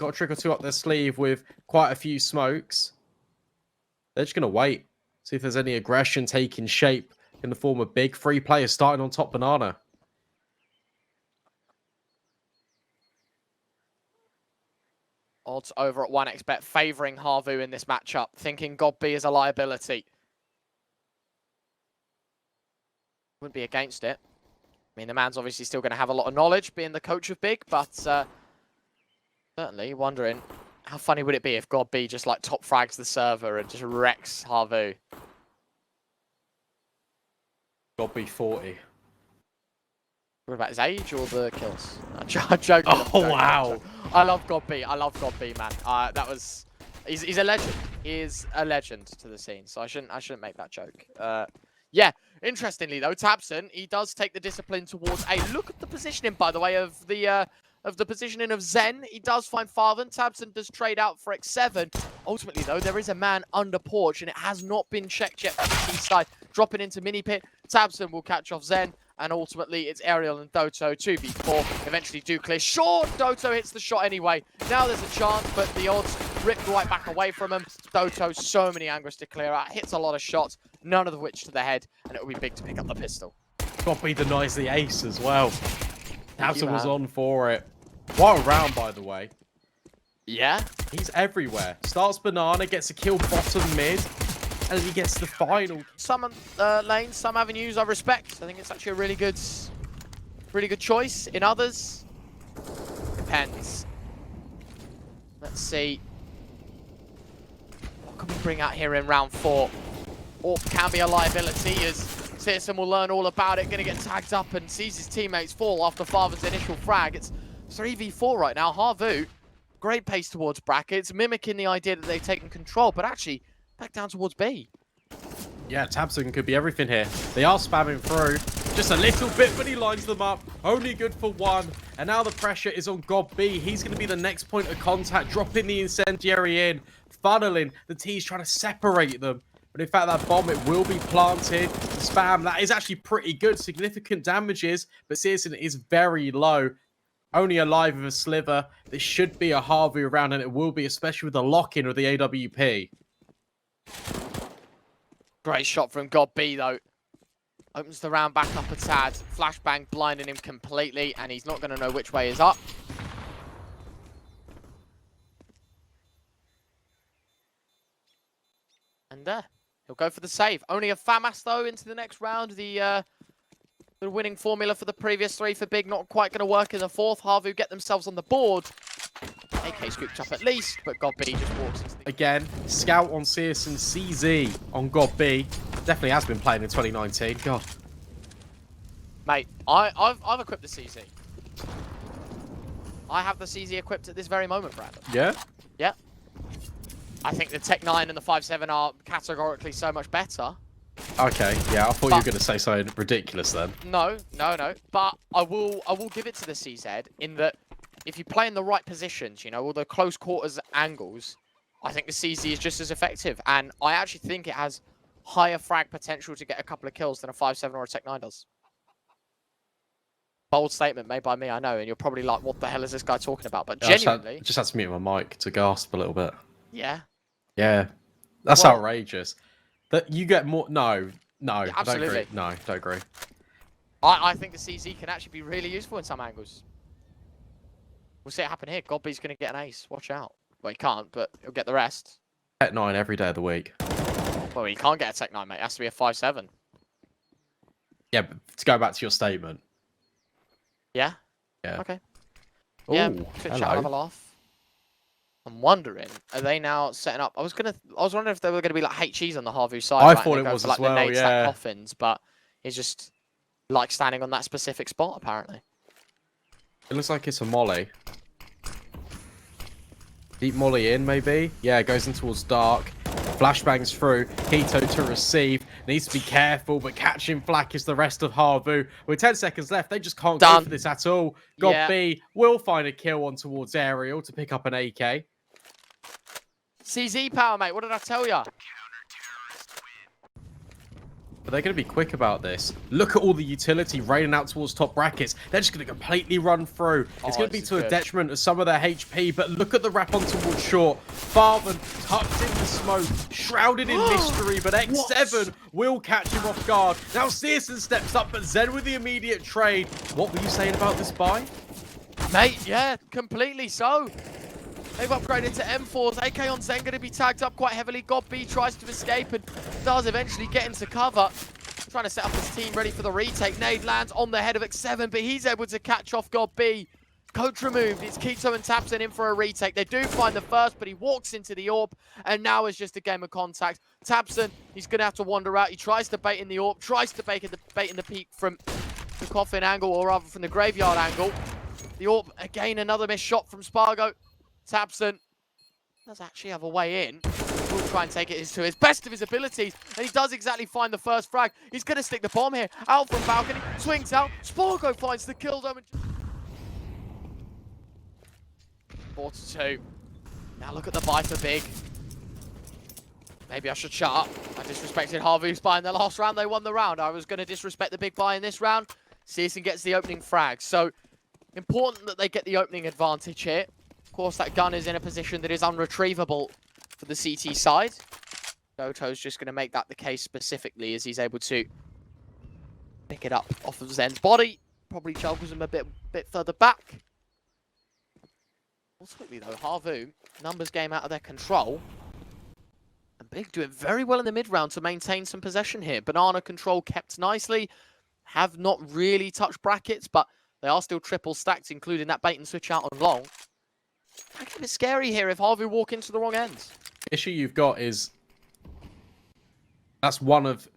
got a trick or two up their sleeve with quite a few smokes. They're just going to wait. See if there's any aggression taking shape in the form of big 3 players starting on top banana. Odds over at 1xbet favouring HAVU in this matchup, thinking God B is a liability. Wouldn't be against it. I mean, the man's obviously still going to have a lot of knowledge, being the coach of Big, but certainly wondering how funny would it be if God B just like top frags the server and just wrecks HAVU. God be 40. What about his age or the kills? I'm joking. Oh, wow. I love God B. I love God B, man. That was... He's a legend. He is a legend to the scene, so I shouldn't make that joke. Yeah, interestingly though, tabseN, he does take the discipline towards a look at the positioning, by the way, of the positioning of Zen. He does find Farthen. tabseN does trade out for X7. Ultimately though, there is a man under porch, and it has not been checked yet from the T side. Dropping into mini pit, tabseN will catch off Zen. And ultimately, it's Aerial and Doto 2v4. Eventually do clear. Sure, Doto hits the shot anyway. Now there's a chance, but the odds ripped right back away from him. Doto, so many angles to clear out. Hits a lot of shots, none of which to the head. And it will be big to pick up the pistol. Goppy denies the ace as well. tabseN was on for it. What a round, by the way. Yeah. He's everywhere. Starts banana, gets a kill bottom mid. And he gets the final. Some lanes, some avenues I respect. I think it's actually a really good choice. In others, depends. Let's see. What can we bring out here in round 4? AWP can be a liability as CSGO will learn all about it. Gonna get tagged up and sees his teammates fall after Farthen's initial frag. It's 3v4 right now. HAVU, great pace towards brackets, mimicking the idea that they've taken control, but actually back down towards B. Yeah, tabseN could be everything here. They are spamming through. Just a little bit, but he lines them up. Only good for 1. And now the pressure is on God B. He's going to be the next point of contact, dropping the incendiary in, funneling. The T's trying to separate them. But in fact, that bomb, it will be planted. The spam, that is actually pretty good. Significant damages, but CSGO is very low. Only alive with a sliver. This should be a HAVU round, and it will be, especially with the lock-in of the AWP. Great shot from God B though. Opens the round back up a tad. Flashbang blinding him completely, and he's not going to know which way is up. And he'll go for the save. Only a FAMAS though into the next round. The winning formula for the previous 3 for Big not quite going to work in the 4th. HAVU get themselves on the board. AK scooped up at least, but God B just walks into the... Again, scout on CSGO, CZ on God B. Definitely has been playing in 2019. God. Mate, I've equipped the CZ. I have the CZ equipped at this very moment, Brandon. Yeah? Yeah. I think the Tech 9 and the 5.7 are categorically so much better. Okay, yeah, I thought you were going to say something ridiculous then. No. But I will give it to the CZ in that if you play in the right positions, you know, all the close quarters angles, I think the CZ is just as effective. And I actually think it has higher frag potential to get a couple of kills than a 5.7 or a Tech 9 does. Bold statement made by me, I know, and you're probably like, what the hell is this guy talking about? But genuinely... I just had to mute my mic to gasp a little bit. Yeah. Yeah. That's outrageous. That you get more... No, yeah, absolutely. I don't agree. No, don't agree. I think the CZ can actually be really useful in some angles. We'll see it happen here. Godby's going to get an ace. Watch out. Well, he can't, but he'll get the rest. Tech 9 every day of the week. Well, he can't get a Tech 9, mate. It has to be a 5.7. Yeah, but to go back to your statement. Yeah? Yeah. Okay. Ooh, yeah, Twitch chat, have a laugh. I'm wondering, are they now setting up? I was wondering if they were going to be like HEs on the HAVU side. I right? thought it was for, as well, yeah. Coffins, but he's just like standing on that specific spot, apparently. It looks like it's a molly. Deep molly in, maybe? Yeah, it goes in towards dark. Flashbangs through. Keto to receive. Needs to be careful, but catching flak is the rest of HAVU. With 10 seconds left, they just can't go for this at all. God B will find a kill on towards Aerial to pick up an AK. CZ power, mate. What did I tell ya? But they're going to be quick about this. Look at all the utility raining out towards top brackets. They're just going to completely run through. It's going to be to a detriment of some of their HP, but look at the wrap on towards short. Farvan tucked into smoke, shrouded in mystery, but X7 will catch him off guard. Now Searson steps up, but Zen with the immediate trade. What were you saying about this buy? Mate, yeah, completely so. They've upgraded to M4s. AK on Zen going to be tagged up quite heavily. God B tries to escape and does eventually get into cover. Trying to set up his team ready for the retake. Nade lands on the head of X7, but he's able to catch off God B. Coach removed. It's Keto and Tabson in for a retake. They do find the first, but he walks into the AWP, and now it's just a game of contact. Tabson, he's going to have to wander out. He tries to bait in the AWP, tries to bait in the peak from the coffin angle, or rather from the graveyard angle. The AWP, again, another missed shot from Spargo. Tabson does actually have a way in. He'll try and take it to his best of his abilities, and he does exactly find the first frag. He's going to stick the bomb here. Out from balcony, swings out. Spargo finds the kill zone. 4-2. Now look at the buy for Big. Maybe I should shut up. I disrespected HAVU's buy in the last round. They won the round. I was going to disrespect the big buy in this round. Searson gets the opening frag. So important that they get the opening advantage here. Of course, that gun is in a position that is unretrievable for the CT side. Doto's just going to make that the case specifically as he's able to pick it up off of Zen's body. Probably juggles him a bit further back. Ultimately, though, HAVU, numbers game out of their control. And Big doing very well in the mid-round to maintain some possession here. Banana control kept nicely. Have not really touched brackets, but they are still triple stacked, including that bait and switch out on long. Might get a bit scary here if HAVU walk into the wrong ends. The issue you've got is that's one of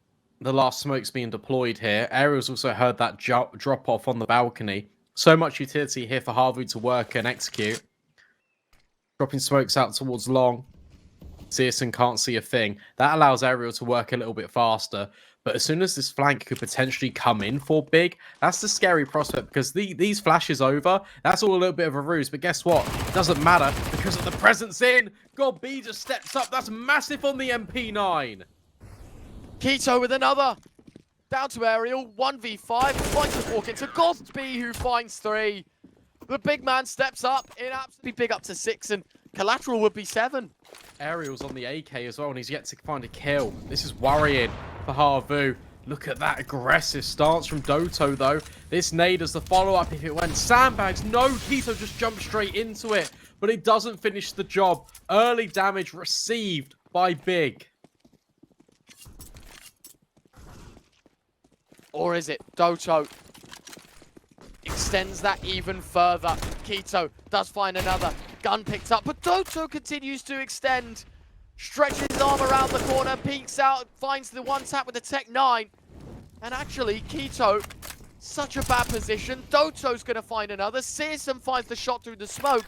the last smokes being deployed here. Aerial's also heard that drop off on the balcony. So much utility here for HAVU to work and execute. Dropping smokes out towards long. Searson can't see a thing. That allows Aerial to work a little bit faster. But as soon as this flank could potentially come in for Big, that's the scary prospect because these flashes over, that's all a little bit of a ruse. But guess what? It doesn't matter because of the presence in. God B just steps up. That's massive on the MP9. Keto with another. Down to Aerial. 1v5. Might just walk into God B who finds 3. The big man steps up. It absolutely big up to 6 and collateral would be 7. Aerial's on the AK as well and he's yet to find a kill. This is worrying for HAVU. Look at that aggressive stance from Doto though. This nade as the follow-up if it went sandbags. No, Keto just jumped straight into it. But it doesn't finish the job. Early damage received by Big. Or is it Doto extends that even further? Keto does find another. Gun picked up, but Doto continues to extend. Stretches his arm around the corner, peeks out, finds the one tap with the Tech 9. And actually, Keto, such a bad position. Doto's going to find another. Searson finds the shot through the smoke.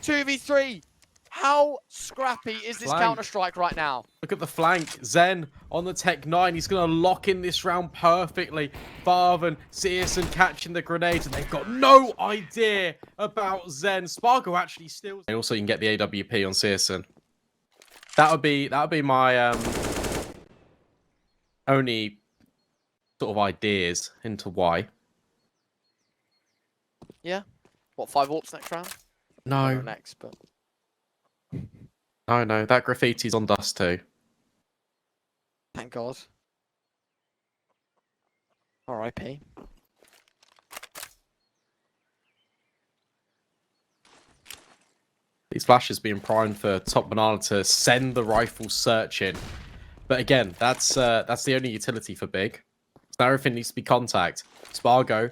2v3. How scrappy is this Counter-Strike right now? Look at the flank. Zen on the Tech 9. He's going to lock in this round perfectly. Farvan, Searson catching the grenades, and they've got no idea about Zen. Spargo actually steals. And also, you can get the AWP on Searson. That would be my only sort of ideas into why. Yeah. What, 5 AWPs next round? No. Next, but... No, that graffiti's on dust too. Thank God. R.I.P. These flashes being primed for Top Banana to send the rifle searching. But again, that's the only utility for Big. So now everything needs to be contact. Spargo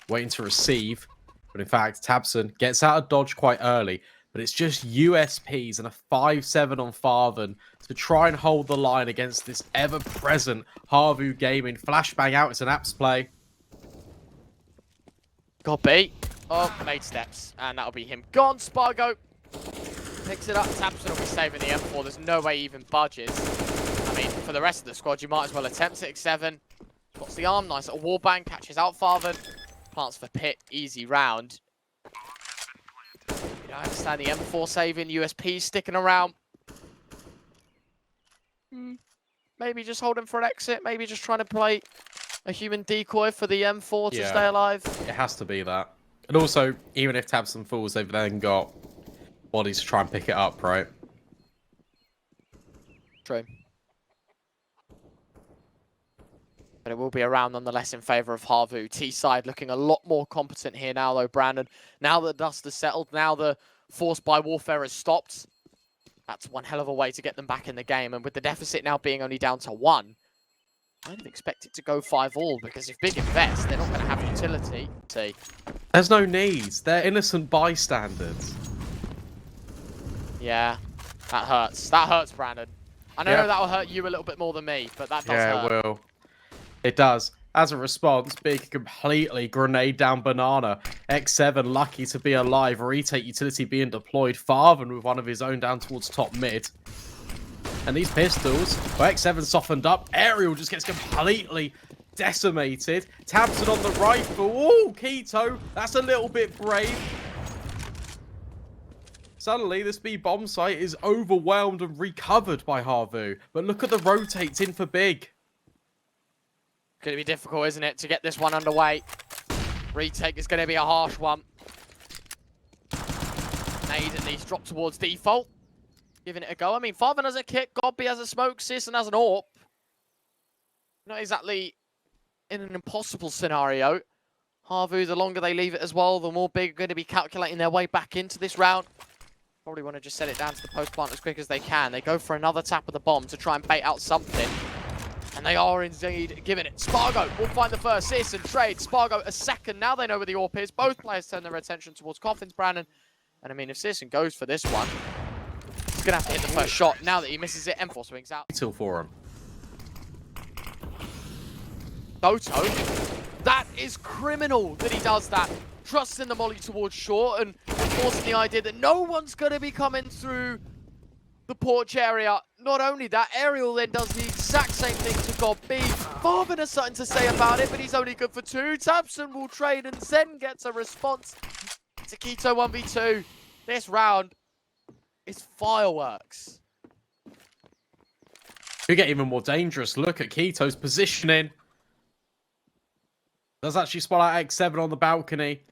waiting to receive. But in fact, Tabson gets out of dodge quite early. But it's just USPs and a 5-7 on Farvan to try and hold the line against this ever-present HAVU gaming. Flashbang out, it's an apps play. God B. Oh, made steps. And that'll be him gone. Spargo picks it up. Tabson will be saving the M4. There's no way he even budges. I mean, for the rest of the squad, you might as well attempt 6-7. Spots the arm. Nice little wallbang. Catches out Farvan. Plants for pit. Easy round. I understand the M4 saving, USP sticking around. Maybe just holding for an exit. Maybe just trying to play a human decoy for the M4 to stay alive. It has to be that. And also, even if tabseN falls, they've then got bodies to try and pick it up, right? True. But it will be around nonetheless in favour of HAVU. T-side looking a lot more competent here now, though, Brandon. Now that dust has settled, now the force by warfare has stopped. That's one hell of a way to get them back in the game. And with the deficit now being only down to 1, I didn't expect it to go 5-all, because if Big invest, they're not going to have utility. See. There's no needs. They're innocent bystanders. Yeah, that hurts. That hurts, Brandon. I know that will hurt you a little bit more than me, but that does hurt. Yeah, it will. It does. As a response, Big completely grenade down banana. X7 lucky to be alive. Retake utility being deployed. Farven with one of his own down towards top mid. And these pistols, well, X7 softened up. Aerial just gets completely decimated. tabseN on the rifle. Oh, Keto, that's a little bit brave. Suddenly, this B bomb site is overwhelmed and recovered by HAVU. But look at the rotates in for Big. Going to be difficult, isn't it, to get this one underway. Retake is going to be a harsh one. Nade at least drop towards default. Giving it a go. I mean, Farven has a kit, Godby has a smoke, sysN has an AWP. Not exactly in an impossible scenario. HAVU, the longer they leave it as well, the more Big are going to be calculating their way back into this round. Probably want to just set it down to the post plant as quick as they can. They go for another tap of the bomb to try and bait out something. And they are indeed giving it. Spargo will find the first sysN trade. Spargo a second. Now they know where the AWP is. Both players turn their attention towards coffins, Brandon. And I mean, if sysN goes for this one, he's going to have to hit the first shot. Now that he misses it, M4 swings out. Till for him. Doto, that is criminal that he does that. Trusting the molly towards short and forcing the idea that no one's going to be coming through the porch area. Not only that, Aerial then does the exact same thing to Godby. Farven has something to say about it, but he's only good for 2. tabseN will trade and Zen gets a response to Keto 1v2. This round is fireworks. You get even more dangerous. Look at Keto's positioning. Does actually spot out X7 on the balcony.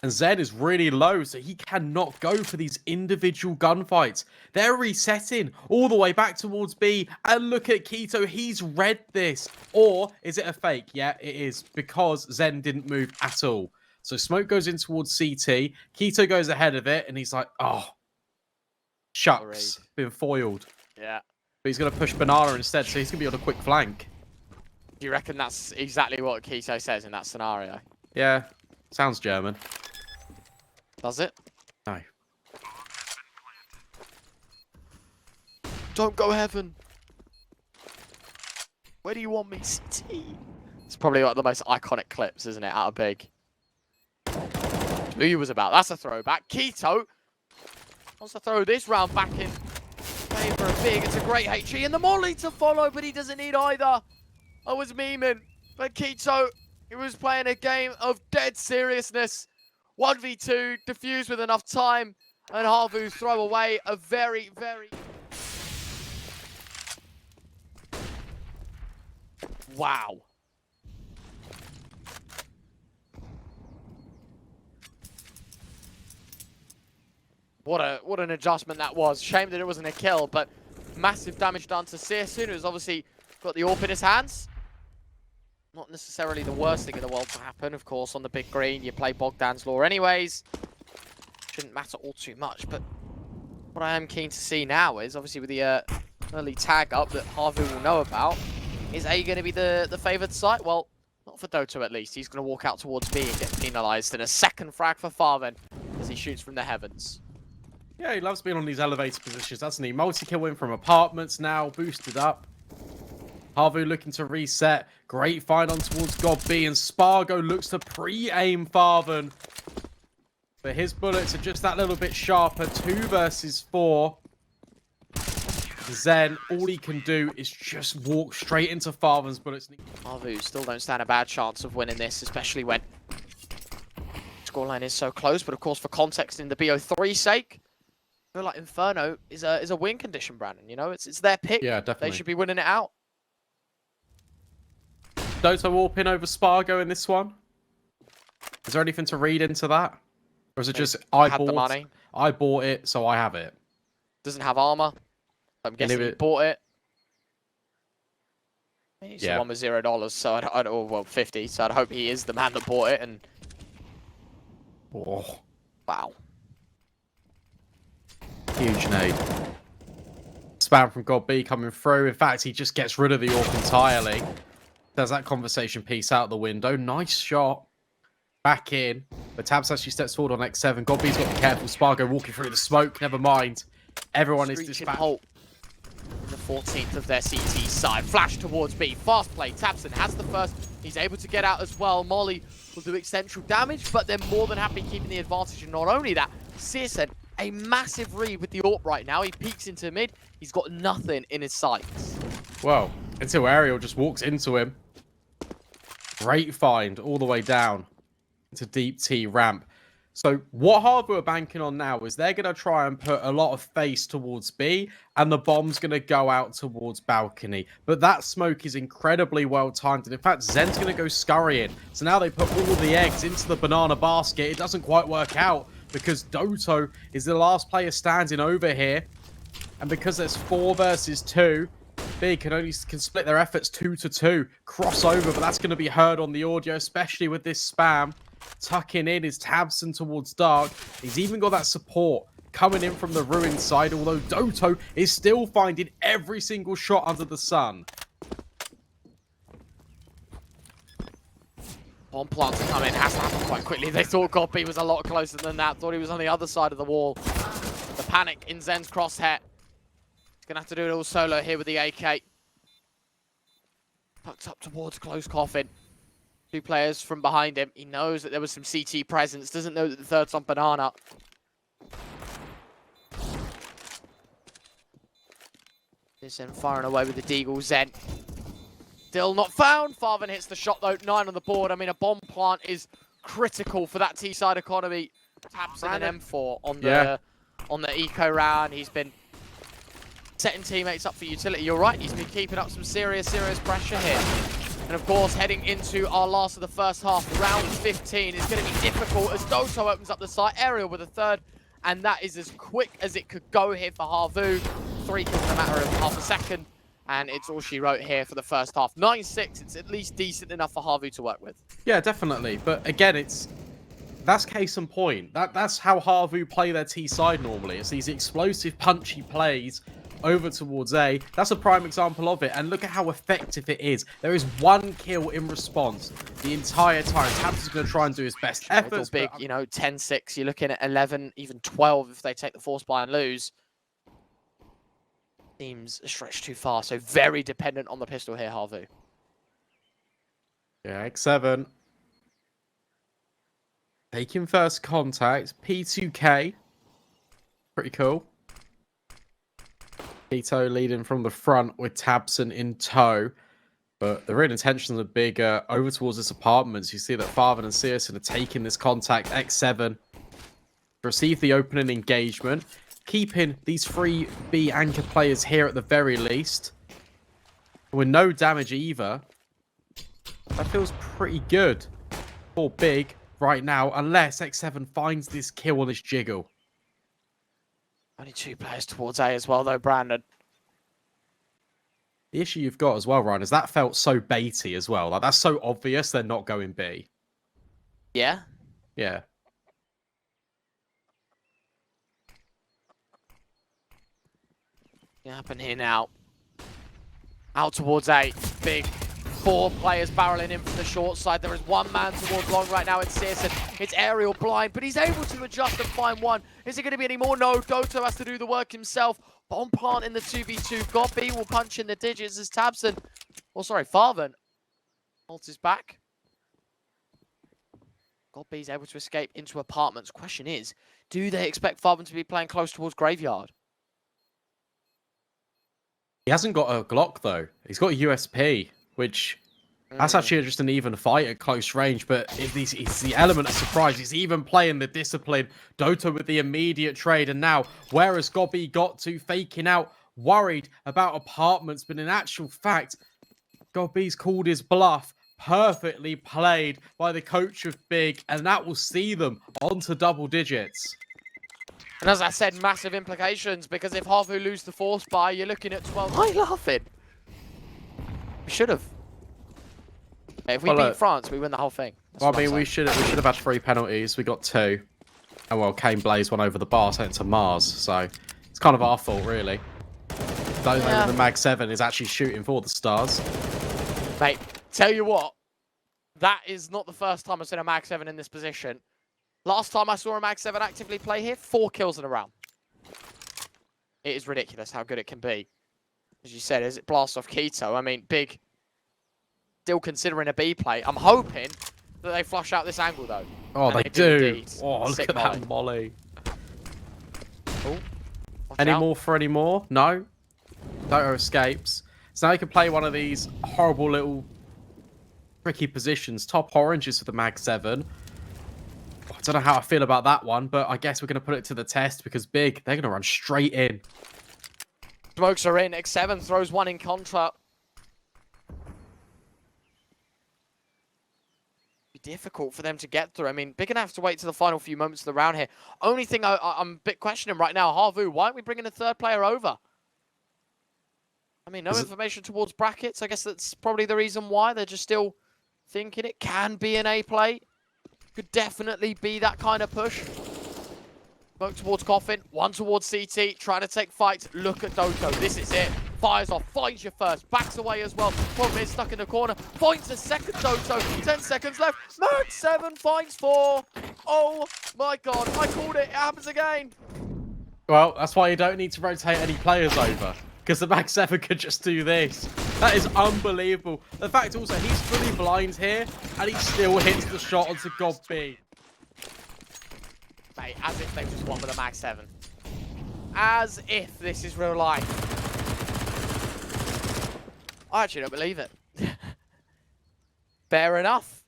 And Zed is really low, so he cannot go for these individual gunfights. They're resetting all the way back towards B. And look at Keto, he's read this. Or is it a fake? Yeah, it is, because Zen didn't move at all. So smoke goes in towards CT. Keto goes ahead of it, and he's like, oh, shucks, been foiled. Yeah. But he's going to push banana instead, so he's going to be on a quick flank. Do you reckon that's exactly what Keto says in that scenario? Yeah, sounds German. Does it? No. Don't go heaven. Where do you want me, CT? It's probably like the most iconic clips, isn't it, out of Big? Who he was about. That's a throwback. Keto wants to throw this round back in favour of Big. It's a great HE and the molly to follow, but he doesn't need either. I was memeing, but Keto, he was playing a game of dead seriousness. 1v2, defuse with enough time, and HAVU throw away a very, very... Wow. What an adjustment that was. Shame that it wasn't a kill, but massive damage done to CSGO, who's obviously got the AWP in his hands. Not necessarily the worst thing in the world to happen, of course, on the big green. You play Bogdan's Law anyways. Shouldn't matter all too much, but what I am keen to see now is, obviously with the early tag up that HAVU will know about, is A going to be the favoured site? Well, not for Doto at least. He's going to walk out towards B and get penalised. And a second frag for Farven as he shoots from the heavens. Yeah, he loves being on these elevator positions, doesn't he? Multi-kill win from apartments now, boosted up. HAVU looking to reset. Great find on towards Godby, and Spargo looks to pre-aim Farven. But his bullets are just that little bit sharper. 2 versus 4. Zen, all he can do is just walk straight into Farven's bullets. HAVU still don't stand a bad chance of winning this, especially when scoreline is so close. But of course, for context, in the BO3 sake, I feel like Inferno is a win condition, Brandon. You know, it's their pick. Yeah, definitely. They should be winning it out. Dota warping over Spargo in this one? Is there anything to read into that? Or is it just, I bought it, so I have it? Doesn't have armor. I'm guessing he bought it. He's the one with $0, so well, 50. So I'd hope he is the man that bought it. And oh, wow, huge nade. Spam from God B coming through. In fact, he just gets rid of the AWP entirely. There's that conversation piece out the window. Nice shot. Back in. But Tabs actually steps forward on X7. God B's got to be careful. Spargo walking through the smoke. Never mind. Everyone is dispatched. The 14th of their CT side. Flash towards B. Fast play. Tabson has the first. He's able to get out as well. Molly will do extensive damage, but they're more than happy keeping the advantage. And not only that, CSN, a massive read with the AWP right now. He peeks into mid. He's got nothing in his sights. Well, until Ariel just walks into him. Great find all the way down into deep T ramp. So what HAVU are banking on now is they're going to try and put a lot of face towards B, and the bomb's going to go out towards balcony. But that smoke is incredibly well timed, and in fact, Zen's going to go scurrying. So now they put all the eggs into the banana basket. It doesn't quite work out because Doto is the last player standing over here, and because there's 4 versus 2, B can split their efforts 2-2, crossover, but that's going to be heard on the audio, especially with this spam. Tucking in is Tabson towards Dark. He's even got that support coming in from the ruined side, although Doto is still finding every single shot under the sun. Bomb plants come in, has to happen quite quickly. They thought Godby was a lot closer than that, thought he was on the other side of the wall. The panic in Zen's crosshair. He's going to have to do it all solo here with the AK. Pucks up towards close coffin. 2 players from behind him. He knows that there was some CT presence. Doesn't know that the third's on banana. Zen firing away with the Deagle. Zen still not found. Farven hits the shot though. 9 on the board. I mean, a bomb plant is critical for that T-side economy. Taps in an M4 on the eco round. He's been setting teammates up for utility. You're right. He's been keeping up some serious pressure here. And of course, heading into our last of the first half, round 15, is going to be difficult as Doto opens up the site. Ariel with a third, and that is as quick as it could go here for HAVU. 3 kills in a matter of half a second, and it's all she wrote here for the first half. 9-6, it's at least decent enough for HAVU to work with. Yeah, definitely. But again, that's case in point. That's how HAVU play their T side normally. It's these explosive, punchy plays over towards A. That's a prime example of it, and look at how effective it is. There is 1 kill in response the entire time. Tabs is going to try and do his best efforts. Big, you know, 10-6. You're looking at 11, even 12 if they take the force buy and lose. Seems stretched too far, so very dependent on the pistol here, HAVU. Yeah, X7 taking first contact. P2K, pretty cool. Pito leading from the front with Tabson in tow. But the real intentions are bigger over towards this apartments. You see that Farven and Searson are taking this contact. X7 receive the opening engagement. Keeping these 3 B anchor players here at the very least. With no damage either. That feels pretty good for Big right now. Unless X7 finds this kill on this jiggle. Only 2 players towards A as well, though, Brandon. The issue you've got as well, Ryan, is that felt so baity as well. Like, that's so obvious they're not going B. Yeah? Yeah. What happen here now? Out towards A. Big. 4 players barreling in from the short side. There is 1 man towards long right now. It's Searson. It's Ariel blind, but he's able to adjust and find 1. Is it going to be any more? No. Doto has to do the work himself. Bomb plant in the 2v2. Godby will punch in the digits as Tabson. Oh, sorry, Farven. Ult is back. Godby's able to escape into apartments. Question is, do they expect Farven to be playing close towards Graveyard? He hasn't got a Glock, though. He's got a USP. Which, that's actually just an even fight at close range, but it's the element of surprise. He's even playing the discipline. Doto with the immediate trade, and now, where has Godby got to? Faking out, worried about apartments, but in actual fact, Godby's called his bluff. perfectly played by the coach of Big, and that will see them onto double digits. And as I said, massive implications, because if HAVU lose the force buy, you're looking at 12. Why are you laughing? We should have. If we beat France, we win the whole thing. Well, I mean, we should have had 3 penalties. We got 2. And well, Kane Blaze won over the bar, sent it to Mars. So it's kind of our fault, really. Don't know that the Mag 7 is actually shooting for the stars. Mate, tell you what, that is not the first time I've seen a Mag 7 in this position. Last time I saw a Mag 7 actively play here, 4 kills in a round. It is ridiculous how good it can be. As you said, as it blasts off Keto, I mean, Big still considering a B play. I'm hoping that they flush out this angle, though. Oh, they do. Oh, look at that molly. Oh, any more for any more? No. Doto escapes. So now you can play one of these horrible little tricky positions. Top oranges for the Mag 7. I don't know how I feel about that one, but I guess we're going to put it to the test because Big, they're going to run straight in. Smokes are in. X7 throws one in contra. Be difficult for them to get through. I mean, Big gonna have to wait to the final few moments of the round here. Only thing I'm a bit questioning right now, HAVU, why aren't we bringing a 3rd player over? I mean, no information towards brackets. I guess that's probably the reason why. They're just still thinking it can be an A play. Could definitely be that kind of push. Smoke towards Coffin, one towards CT, trying to take fights. Look at Doto, this is it. Fires off, finds your first, backs away as well. Problem is stuck in the corner, finds a second Doto, 10 seconds left. Mag 7 finds 4. Oh my god, I called it, it happens again. Well, that's why you don't need to rotate any players over. Because the Mag 7 could just do this. That is unbelievable. The fact also, he's fully blind here, and he still hits the shot onto God B. Mate, as if they just won with a Mag 7. As if this is real life. I actually don't believe it. Fair enough.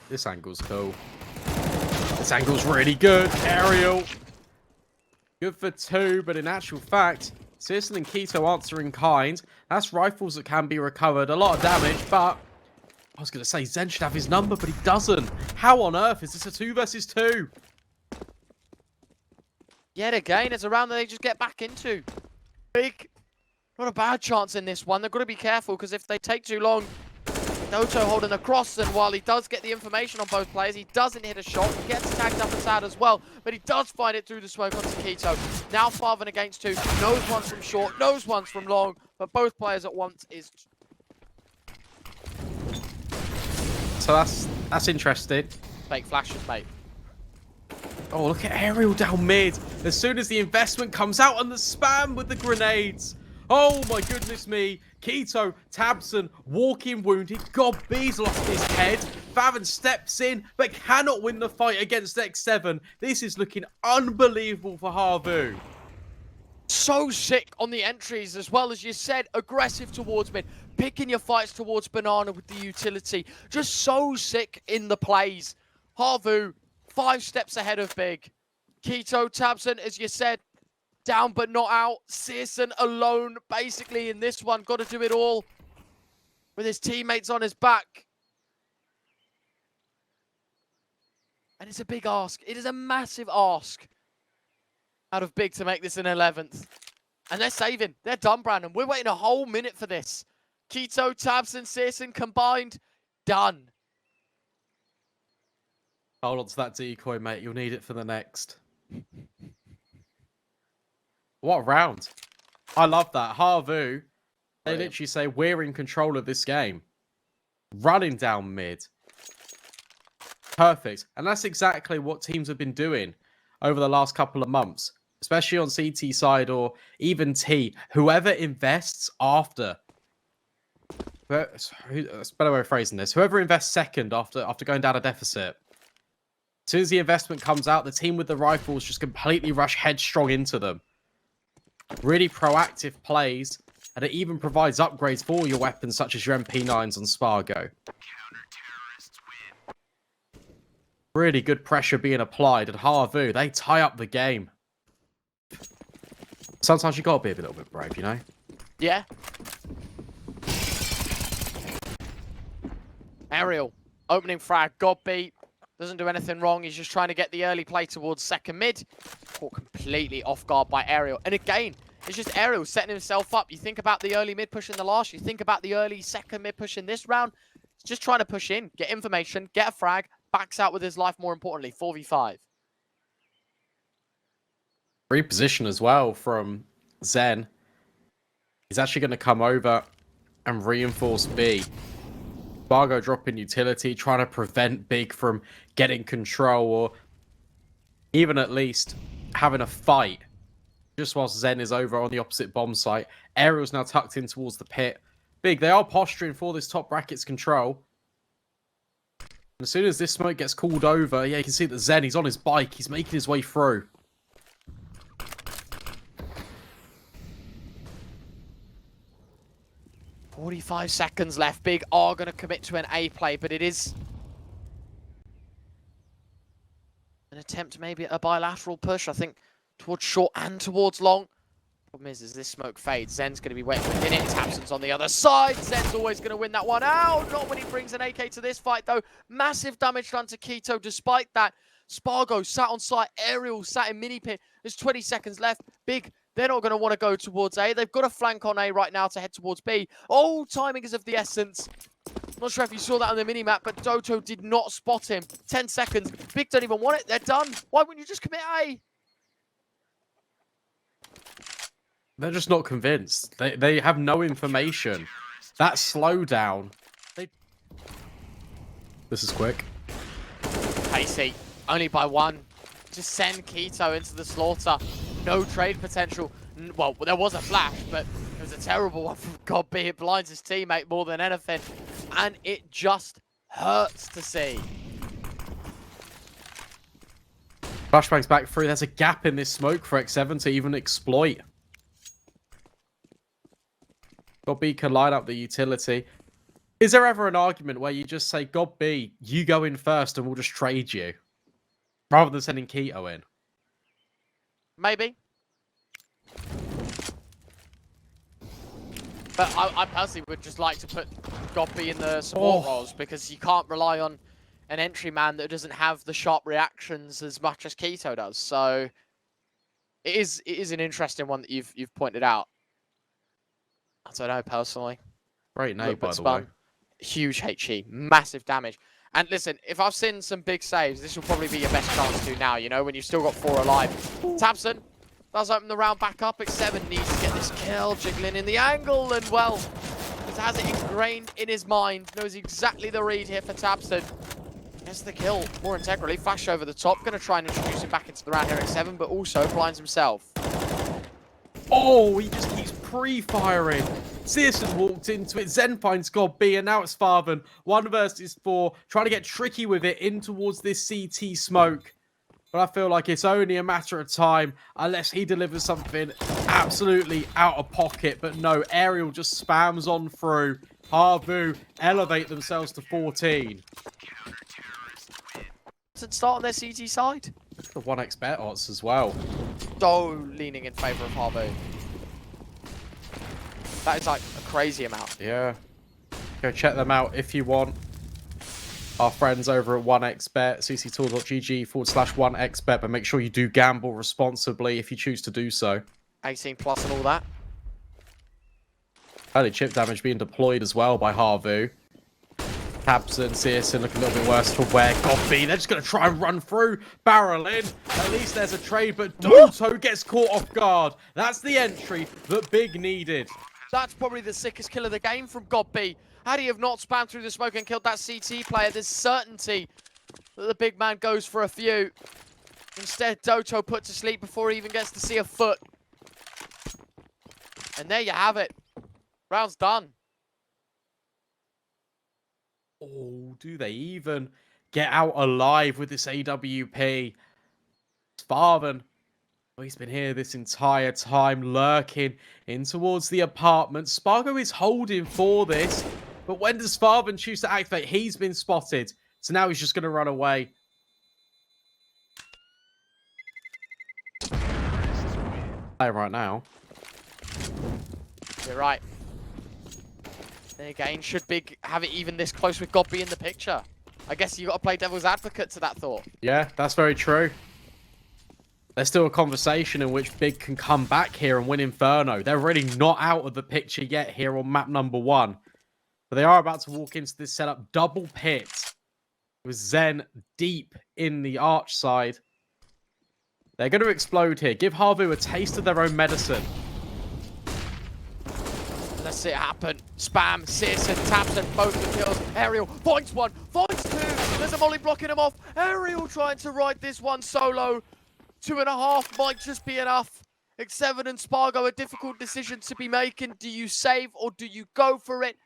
This angle's cool. This angle's really good. Aerial. Good for 2, but in actual fact, Citizen and Keto answering kind. That's rifles that can be recovered. A lot of damage, but I was going to say Zen should have his number, but he doesn't. How on earth is this a 2 versus 2? Yet again, it's a round that they just get back into. Big, not a bad chance in this one. They've got to be careful, because if they take too long, Doto holding a cross, and while he does get the information on both players, he doesn't hit a shot. He gets tagged up and sad as well, but he does find it through the smoke onto Keto. Now 5 against 2, knows one's from short, knows one's from long, but both players at once is... So that's interesting. Fake flashes, mate. Oh, look at Aerial down mid. As soon as the investment comes out on the spam with the grenades. Oh my goodness me. Keto, Tabson, walking wounded. God B's lost his head. Favon steps in, but cannot win the fight against X7. This is looking unbelievable for HAVU. So sick on the entries, as well as you said, aggressive towards mid, picking your fights towards Banana with the utility. Just so sick in the plays. HAVU, 5 steps ahead of Big. Keto, Tabson, as you said, down but not out. Searson alone, basically, in this one. Got to do it all with his teammates on his back. And it's a big ask. It is a massive ask out of Big to make this an 11th. And they're saving. They're done, Brandon. We're waiting a whole minute for this. Keto, Tabson, Searson combined. Done. Hold on to that decoy, mate. You'll need it for the next. What a round. I love that. HAVU, they literally say, we're in control of this game. Running down mid. Perfect. And that's exactly what teams have been doing over the last couple of months, especially on CT side or even T. Whoever invests after... That's a better way of phrasing this. Whoever invests second after going down a deficit. As soon as the investment comes out, the team with the rifles just completely rush headstrong into them. Really proactive plays, and it even provides upgrades for your weapons, such as your MP9s on Spargo. Really good pressure being applied, and HAVU, they tie up the game. Sometimes you gotta be a little bit brave, you know? Yeah. Aerial, opening frag, God beat. Doesn't do anything wrong. He's just trying to get the early play towards second mid. Caught completely off guard by Aerial. And again, it's just Aerial setting himself up. You think about the early mid push in the last. You think about the early second mid push in this round. He's just trying to push in, get information, get a frag, backs out with his life more importantly. 4v5. Reposition as well from Zen. He's actually going to come over and reinforce B. Spargo dropping utility, trying to prevent Big from getting control or even at least having a fight. Just whilst Zen is over on the opposite bomb site. Aerial's now tucked in towards the pit. Big, they are posturing for this top bracket's control. And as soon as this smoke gets called over, yeah, you can see that Zen, he's on his bike. He's making his way through. "45 seconds left. Big are going to commit to an A play, but it is an attempt maybe at a bilateral push, I think, towards short and towards long. Problem is, as this smoke fades, Zen's going to be waiting within it. Tabson's on the other side. Zen's always going to win that one out. Not when he brings an AK to this fight, though. Massive damage done to Keto. Despite that, Spargo sat on site. Aerial sat in mini pit. There's 20 seconds left. Big, they're not going to want to go towards A. They've got a flank on A right now to head towards B. Oh, timing is of the essence. Not sure if you saw that on the minimap, but Doto did not spot him. 10 seconds. Big don't even want it. They're done. Why wouldn't you just commit A? They're just not convinced. They have no information. That slowdown. This is quick. Pacey, only by one. Just send Keto into the slaughter. No trade potential. Well, there was a flash, but it was a terrible one from God B. It blinds his teammate more than anything. And it just hurts to see. Flashbang's back through. There's a gap in this smoke for X7 to even exploit. God B can line up the utility. Is there ever an argument where you just say, God B, you go in first and we'll just trade you? Rather than sending Keto in? Maybe. But I personally would just like to put God B in the support roles because you can't rely on an entry man that doesn't have the sharp reactions as much as Keto does. So it is an interesting one that you've pointed out. I don't know, personally. Great nade, by the way. Huge HE, massive damage. And listen, if I've seen some big saves, this will probably be your best chance to now, you know, when you've still got 4 alive. Tabson does open the round back up. X7 needs to get this kill, jiggling in the angle, and well, he has it ingrained in his mind, knows exactly the read here for Tabson. Gets the kill more integrally, flash over the top, going to try and introduce him back into the round here at X7, but also blinds himself. Oh, he just keeps pre-firing. Searson walked into it. Zen finds God B, and now it's Farven. 1 versus 4. Trying to get tricky with it in towards this CT smoke. But I feel like it's only a matter of time unless he delivers something absolutely out of pocket. But no, Aerial just spams on through. HAVU elevate themselves to 14. Doesn't start on their CT side. The 1x bet odds as well. So leaning in favor of HAVU. That is like a crazy amount. Yeah. Go check them out if you want. Our friends over at 1xbet, cctool.gg/1xbet, but make sure you do gamble responsibly if you choose to do so. 18 plus and all that. Early chip damage being deployed as well by HAVU. Tabson, Searson looking a little bit worse for where God B. They're just going to try and run through, barrel in. At least there's a trade, but Doto gets caught off guard. That's the entry that Big needed. That's probably the sickest kill of the game from God B. Had he have not spammed through the smoke and killed that CT player, there's certainty that the big man goes for a few. Instead, Doto put to sleep before he even gets to see a foot. And there you have it. Round's done. Oh, do they even get out alive with this AWP? Farven. Oh, he's been here this entire time, lurking in towards the apartment. Spargo is holding for this, but when does Farven choose to activate? He's been spotted, so now he's just going to run away. right now. You're right. Then again, should Big have it even this close with God be in the picture? I guess you got to play devil's advocate to that thought. Yeah, that's very true. There's still a conversation in which Big can come back here and win Inferno. They're really not out of the picture yet here on map number 1. But they are about to walk into this setup. Double pit with Zen deep in the arch side. They're going to explode here. Give HAVU a taste of their own medicine. Let's see it happen. Spam, Citizen, taps and both the kills. Aerial points 1, points 2. There's a molly blocking him off. Aerial trying to ride this one solo. 2.5 might just be enough. X7 and Spargo, a difficult decision to be making. Do you save or do you go for it?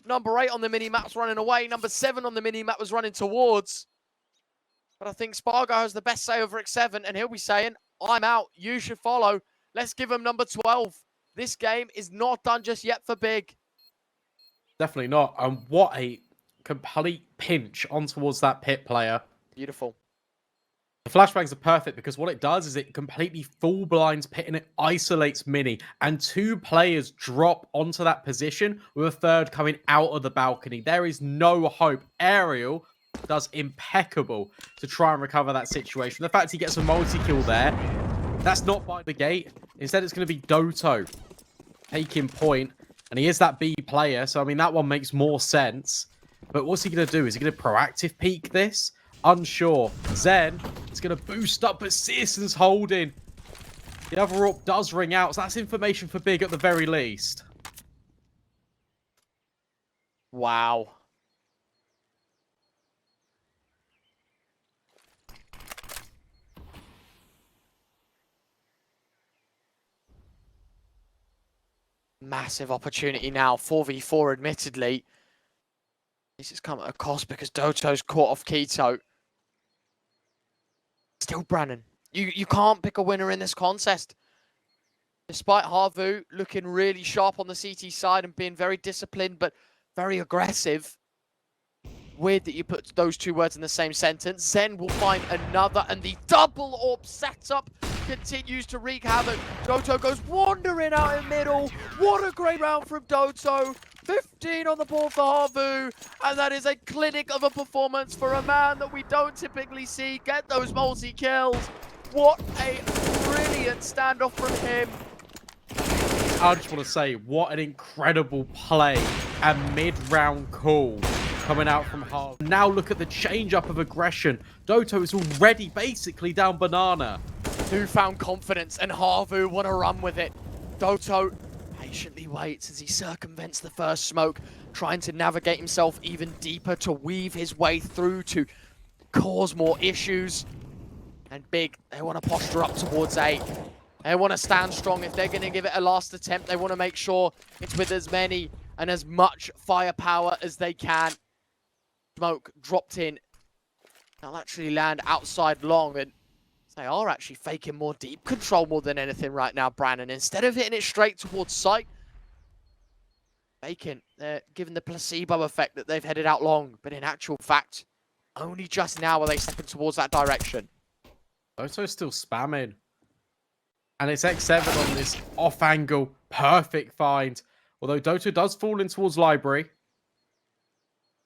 Number 8 on the mini-map's running away. Number 7 on the mini-map was running towards. But I think Spargo has the best say over X7, and he'll be saying, I'm out, you should follow. Let's give him number 12. This game is not done just yet for Big. Definitely not. And what a complete pinch on towards that pit player. Beautiful. The flashbangs are perfect because what it does is it completely full blinds pit and it isolates Mini. And 2 players drop onto that position with a third coming out of the balcony. There is no hope. Aerial does impeccable to try and recover that situation. The fact he gets a multi-kill there, that's not by the gate. Instead, it's going to be Doto taking point. And he is that B player. So, I mean, that one makes more sense. But what's he going to do? Is he going to proactive peek this? Unsure. Zen is going to boost up, but Searson's holding. The other AWP does ring out, so that's information for Big at the very least. Wow. Massive opportunity now. 4v4, admittedly. This has come at a cost because Doto's caught off Keto. Still, Brannon, you can't pick a winner in this contest. Despite HAVU looking really sharp on the CT side and being very disciplined, but very aggressive. Weird that you put those 2 words in the same sentence. Zen will find another, and the double AWP setup continues to wreak havoc. Doto goes wandering out in middle. What a great round from Doto. 15 on the board for HAVU, and that is a clinic of a performance for a man that we don't typically see get those multi-kills. What a brilliant standoff from him. I just want to say, what an incredible play and mid-round call coming out from HAVU. Now look at the change-up of aggression. Doto is already basically down banana. Newfound confidence, and HAVU want to run with it. Doto patiently waits as he circumvents the first smoke, trying to navigate himself even deeper to weave his way through to cause more issues. And Big, they want to posture up towards A. They want to stand strong. If they're going to give it a last attempt, they want to make sure it's with as many and as much firepower as they can. Smoke dropped in. They'll actually land outside long, and they are actually faking more deep control more than anything right now, Brannon. Instead of hitting it straight towards sight, faking. They're giving the placebo effect that they've headed out long, but in actual fact, only just now are they stepping towards that direction. Doto's still spamming. And it's X7 on this off angle. Perfect find. Although Doto does fall in towards library.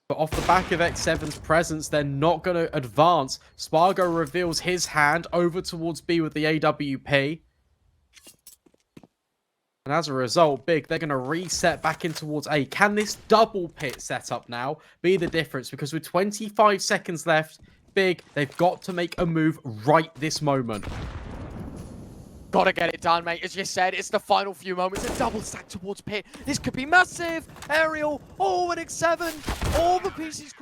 But off the back of X7's presence, they're not going to advance. Spargo reveals his hand over towards B with the AWP. And as a result, Big, they're going to reset back in towards A. Can this double pit setup now be the difference? Because with 25 seconds left, Big, they've got to make a move right this moment. Gotta get it done, mate. As you said, it's the final few moments. A double stack towards pit. This could be massive. Aerial. Oh, and X7. All the pieces.